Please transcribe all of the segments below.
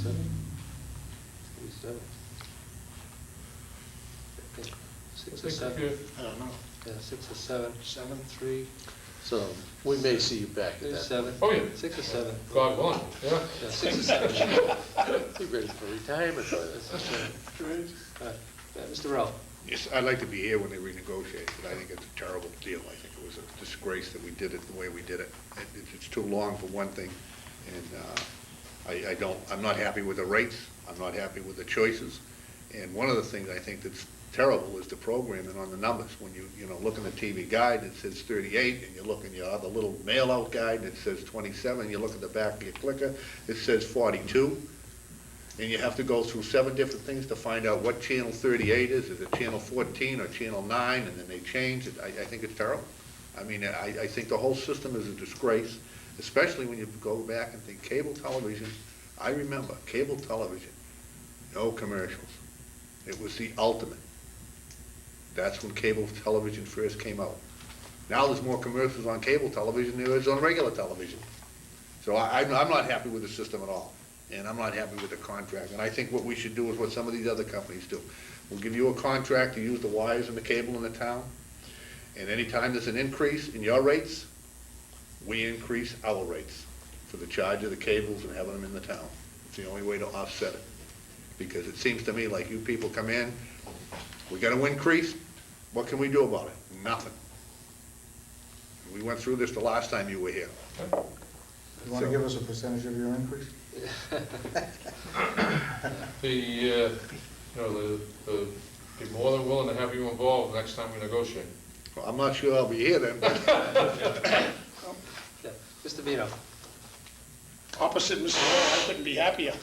7? 7. I think 6 or 7. I don't know. Yeah, 6 or 7. 7? 3. So we may see you back at Maybe that. 7. Oh, yeah. 6 or 7. God willing, yeah. Yeah, 6 or 7. Be ready for retirement by this. Mr. Rowell. Yes, I'd like to be here when they renegotiate, but I think it's a terrible deal. I think it was a disgrace that we did it the way we did it. It's too long for one thing, and I'm not happy with the rates, I'm not happy with the choices, and one of the things I think that's terrible is the programming on the numbers. When you look in the TV guide, it says 38, and you look in your other little mail-out guide, it says 27, you look at the back of your clicker, it says 42. And you have to go through 7 different things to find out what channel 38 is. Is it channel 14 or channel 9? And then they change it. I think it's terrible. I mean, I think the whole system is a disgrace, especially when you go back and think cable television. I remember cable television, no commercials. It was the ultimate. That's when cable television first came out. Now there's more commercials on cable television than there is on regular television. So I'm not happy with the system at all. And I'm not happy with the contract. And I think what we should do is what some of these other companies do. We'll give you a contract to use the wires and the cable in the town, and anytime there's an increase in your rates, we increase our rates for the charge of the cables and having them in the town. It's the only way to offset it. Because it seems to me like you people come in, we got to increase, what can we do about it? Nothing. We went through this the last time you were here. You want to give us a percentage of your increase? Be more than willing to have you involved next time we negotiate. Well, I'm not sure I'll be here then, but Yeah. Mr. Vito. Opposite Mr. Earl, I couldn't be happier.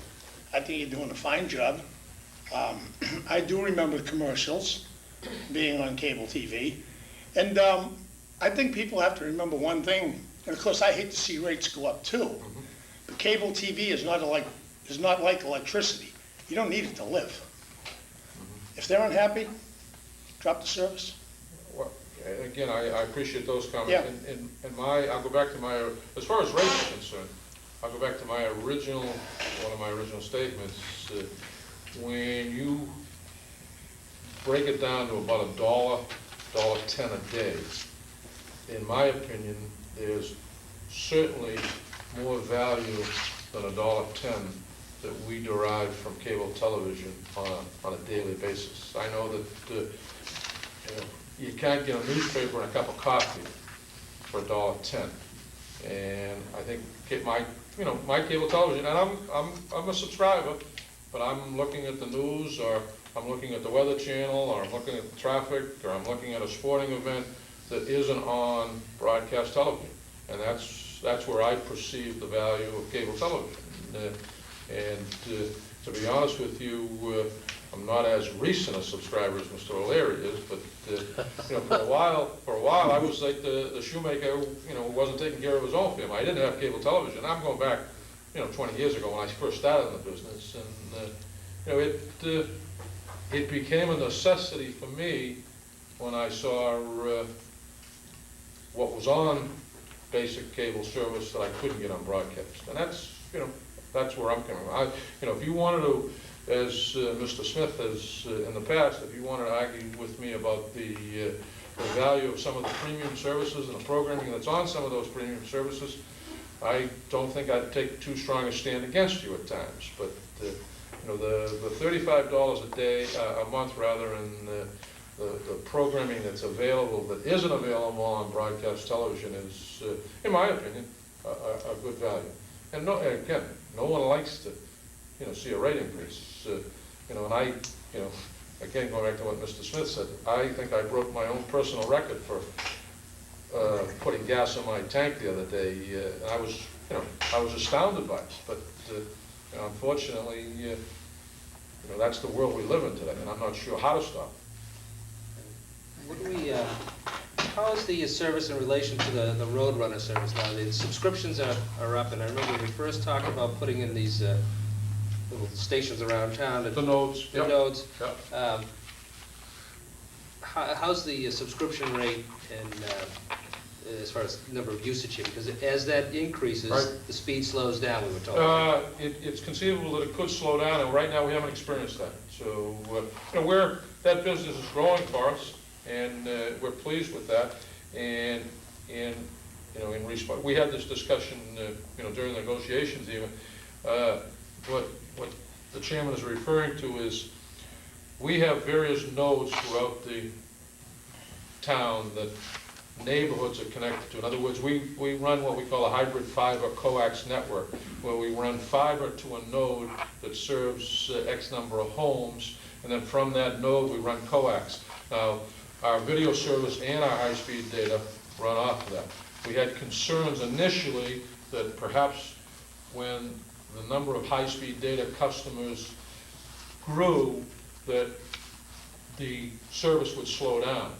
I think you're doing a fine job. I do remember commercials being on cable TV. And I think people have to remember one thing, and of course I hate to see rates go up too, but cable TV is not like electricity. You don't need it to live. If they're unhappy, drop the service. Well, again, I appreciate those comments. Yeah. And I'll go back to my, as far as rates are concerned, I'll go back to one of my original statements. When you break it down to about $1.10 a day, in my opinion, there's certainly more value than $1.10 that we derive from cable television on a daily basis. I know that you can't get a newspaper and a cup of coffee for $1.10, and I think my cable television, and I'm a subscriber, but I'm looking at the news, or I'm looking at the Weather Channel, or I'm looking at the traffic, or I'm looking at a sporting event that isn't on broadcast television, and that's where I perceive the value of cable television. To be honest with you, I'm not as recent a subscriber as Mr. O'Leary is, but for a while I was like the shoemaker who wasn't taking care of his own family. I didn't have cable television. I'm going back 20 years ago when I first started in the business, and it became a necessity for me when I saw what was on basic cable service that I couldn't get on broadcast, and that's where I'm coming from. If you wanted to, as Mr. Smith has in the past, if you wanted to argue with me about the value of some of the premium services and the programming that's on some of those premium services, I don't think I'd take too strong a stand against you at times. But the $35 a day, a month rather, and the programming that's available that isn't available on broadcast television is, in my opinion, a good value. And again, no one likes to, see a rate increase. And again, going back to what Mr. Smith said, I think I broke my own personal record for putting gas in my tank the other day. I was astounded by it. But unfortunately, that's the world we live in today, and I'm not sure how to stop it. How is the service in relation to the Roadrunner service now? The subscriptions are up, and I remember we first talked about putting in these little stations around town. The nodes. The yep. nodes. Yep. How's the subscription rate, and as far as number of usage here? Because as that increases, Right. the speed slows down, we were told. It's conceivable that it could slow down, and right now we haven't experienced that. So, that business is growing for us, and we're pleased with that. And in response, we had this discussion, during the negotiations even. What the chairman is referring to is, we have various nodes throughout the town that neighborhoods are connected to. In other words, we run what we call a hybrid fiber coax network, where we run fiber to a node that serves X number of homes, and then from that node, we run coax. Now, our video service and our high-speed data run off of that. We had concerns initially that perhaps when the number of high-speed data customers grew, that the service would slow down.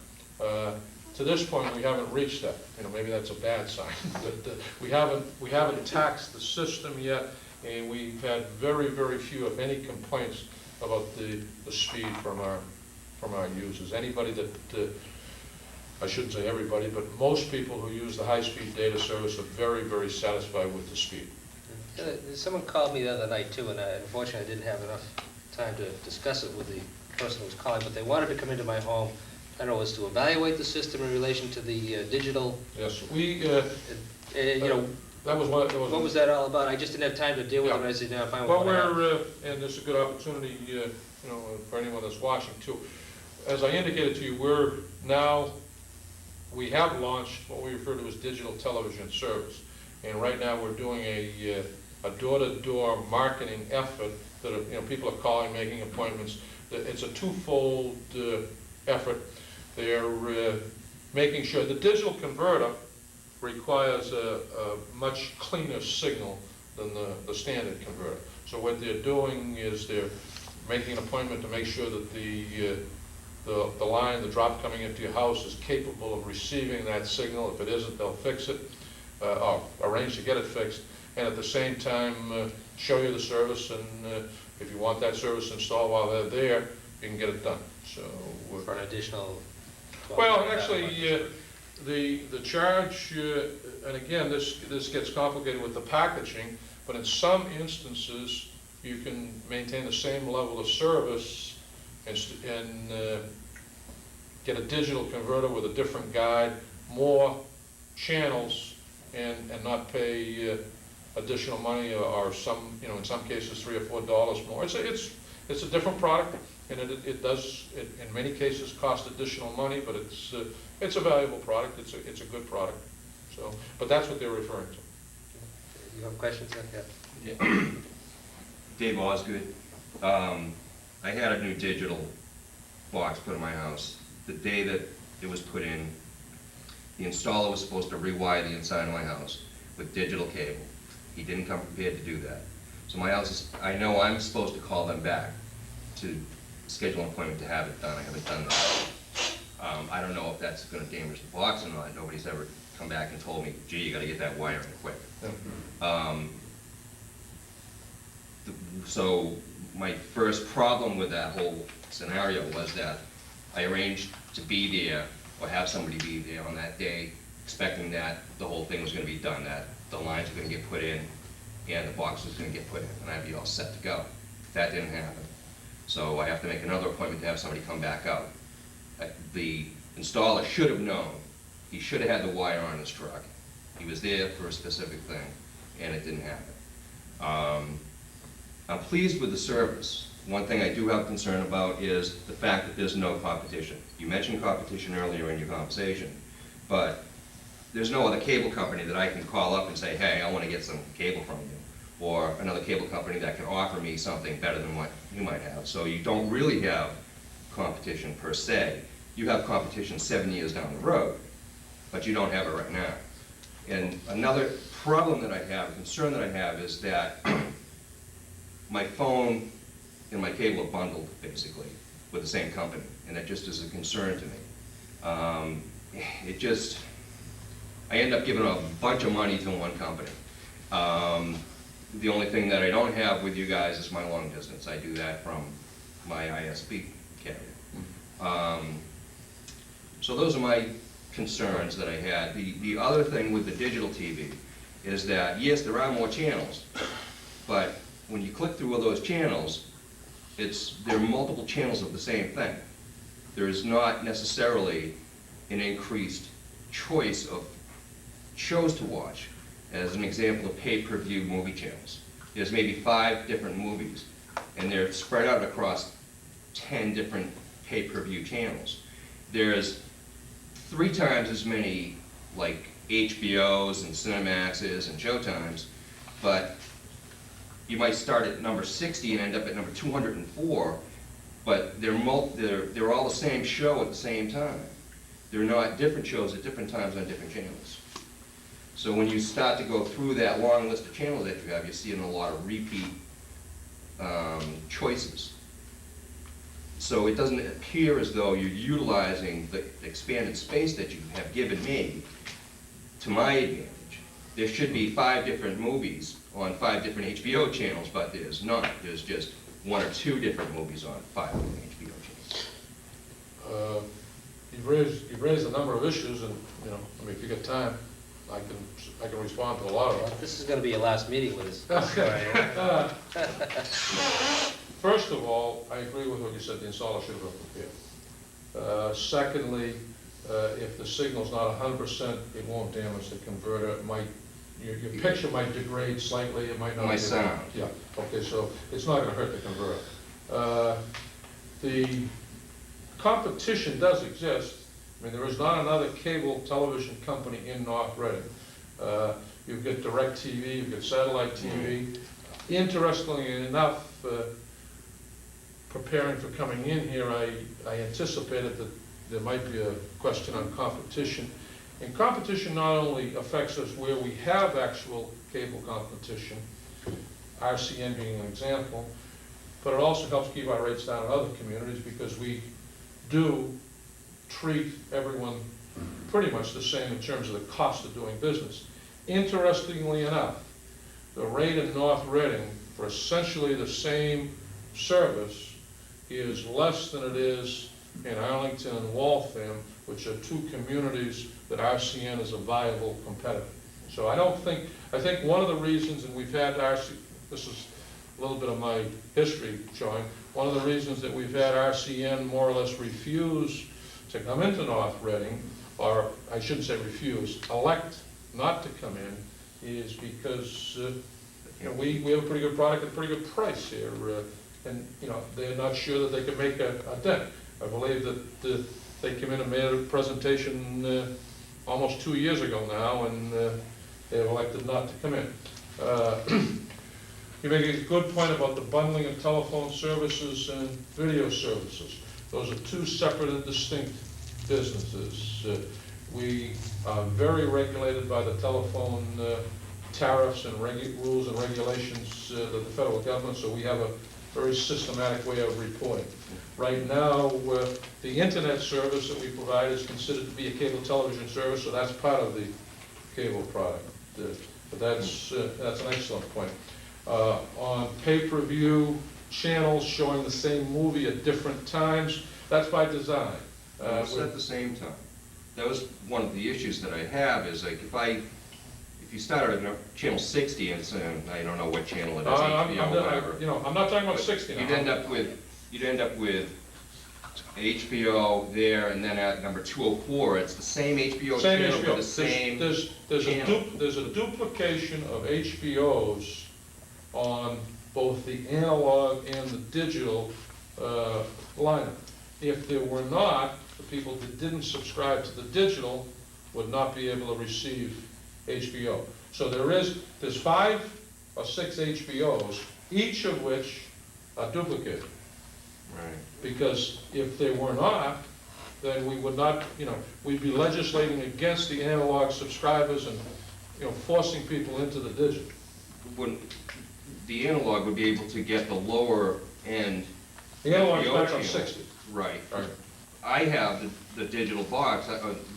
To this point, we haven't reached that. Maybe that's a bad sign. But we haven't taxed the system yet, and we've had very, very few, if any, complaints about the speed from our users. Anybody that, I shouldn't say everybody, but most people who use the high-speed data service are very, very satisfied with the speed. Someone called me the other night too, and unfortunately I didn't have enough time to discuss it with the person who was calling, but they wanted to come into my home. I don't know, was to evaluate the system in relation to the digital, Yes, that was what was that all about? I just didn't have time to deal with it, Yeah. and I said, no, fine. Well, and this is a good opportunity, for anyone that's watching too. As I indicated to you, we have launched what we refer to as digital television service. And right now, we're doing a door-to-door marketing effort that people are calling, making appointments. It's a twofold effort. They're making sure the digital converter requires a much cleaner signal than the standard converter. So what they're doing is they're making an appointment to make sure that the line, the drop coming into your house is capable of receiving that signal. If it isn't, they'll fix it, or arrange to get it fixed, and at the same time show you the service, and if you want that service installed while they're there, you can get it done. So For an additional... well, actually, the charge, and again, this gets complicated with the packaging, but in some instances, you can maintain the same level of service and get a digital converter with a different guide, more channels, and not pay additional money, or some, in some cases, $3 or $4 more. It's a different product, and it does, in many cases, cost additional money, but it's a valuable product. It's a good product. So, but that's what they're referring to. You have questions? Yeah. Yeah. Dave Osgood. I had a new digital box put in my house. The day that it was put in, the installer was supposed to rewire the inside of my house with digital cable. He didn't come prepared to do that. So my house is, I know I'm supposed to call them back to schedule an appointment to have it done. I haven't done that. I don't know if that's going to damage the box or not. Nobody's ever come back and told me, gee, you got to get that wire in quick. So my first problem with that whole scenario was that I arranged to be there or have somebody be there on that day, expecting that the whole thing was going to be done, that the lines were going to get put in and the box was going to get put in, and I'd be all set to go. That didn't happen. So I have to make another appointment to have somebody come back out. The installer should have known. He should have had the wire on his truck. He was there for a specific thing, and it didn't happen. I'm pleased with the service. One thing I do have concern about is the fact that there's no competition. You mentioned competition earlier in your conversation, but there's no other cable company that I can call up and say, hey, I want to get some cable from you, or another cable company that can offer me something better than what you might have. So you don't really have competition per se. You have competition 7 years down the road, but you don't have it right now. And another problem that I have, concern that I have, is that my phone and my cable are bundled, basically, with the same company, and that just is a concern to me. I end up giving a bunch of money to one company. The only thing that I don't have with you guys is my long distance. I do that from my ISP carrier. So those are my concerns that I had. The other thing with the digital TV is that, yes, there are more channels, but when you click through all those channels, there are multiple channels of the same thing. There is not necessarily an increased choice of shows to watch. As an example of pay-per-view movie channels. There's maybe 5 different movies, and they're spread out across 10 different pay-per-view channels. There's 3 times as many, like, HBOs and Cinemaxes and Showtimes, but you might start at number 60 and end up at number 204, but they're all the same show at the same time. They're not different shows at different times on different channels. So when you start to go through that long list of channels that you have, you're seeing a lot of repeat choices. So it doesn't appear as though you're utilizing the expanded space that you have given me to my advantage. There should be 5 different movies on 5 different HBO channels, but there's not. There's just 1 or 2 different movies on 5 different HBO channels. You've raised a number of issues, and, you know, I mean, if you get time, I can respond to a lot of them. This is gonna be your last meeting with us. First of all, I agree with what you said, the installer should have been prepared. Secondly, if the signal's not 100%, it won't damage the converter. It might, your picture might degrade slightly, it might not. My sound. Yeah, okay, so it's not gonna hurt the converter. The competition does exist. I mean, there is not another cable television company in North Reading. You've got DirecTV, you've got satellite TV. Interestingly enough, preparing for coming in here, I anticipated that there might be a question on competition. And competition not only affects us where we have actual cable competition, RCN being an example, but it also helps keep our rates down in other communities because we do treat everyone pretty much the same in terms of the cost of doing business. Interestingly enough, the rate in North Reading for essentially the same service is less than it is in Arlington and Waltham, which are 2 communities that RCN is a viable competitor. So I think one of the reasons, and we've had this is a little bit of my history showing, one of the reasons that we've had RCN more or less refuse to come into North Reading, or I shouldn't say refuse, elect not to come in, is because you know, we have a pretty good product at a pretty good price here, and you know, they're not sure that they can make a dent. I believe that they came in and made a presentation almost 2 years ago now, and they have elected not to come in. You make a good point about the bundling of telephone services and video services. Those are 2 separate and distinct businesses. We are very regulated by the telephone tariffs and rules and regulations of the federal government, so we have a very systematic way of reporting. Right now, the internet service that we provide is considered to be a cable television service, so that's part of the cable product. But that's an excellent point. On pay-per-view channels showing the same movie at different times, that's by design. It's at the same time. That was one of the issues that I have, is like if you start at channel 60 and say, I don't know what channel it is, HBO, whatever. You know, I'm not talking about 60 now. You'd end up with HBO there, and then at number 204, it's the same HBO channel with the same channel. There's a duplication of HBOs on both the analog and the digital lineup. If there were not, the people that didn't subscribe to the digital would not be able to receive HBO. So there's 5 or 6 HBOs, each of which are duplicated. Right. Because if they were not, then we would not, you know, we'd be legislating against the analog subscribers and, you know, forcing people into the digital. The analog would be able to get the lower end. The analog's HBO back on channel. 60. Right. Right. I have the digital box,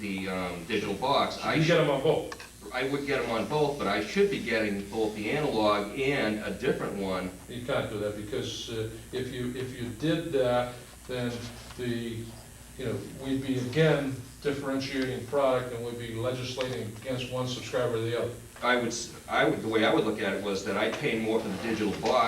digital box. You get them on both. I would get them on both, but I should be getting both the analog and a different one. You can't do that, because if you did that, then the you know, we'd be again differentiating product and we'd be legislating against one subscriber or the other. The way I would look at it was that I pay more for the digital box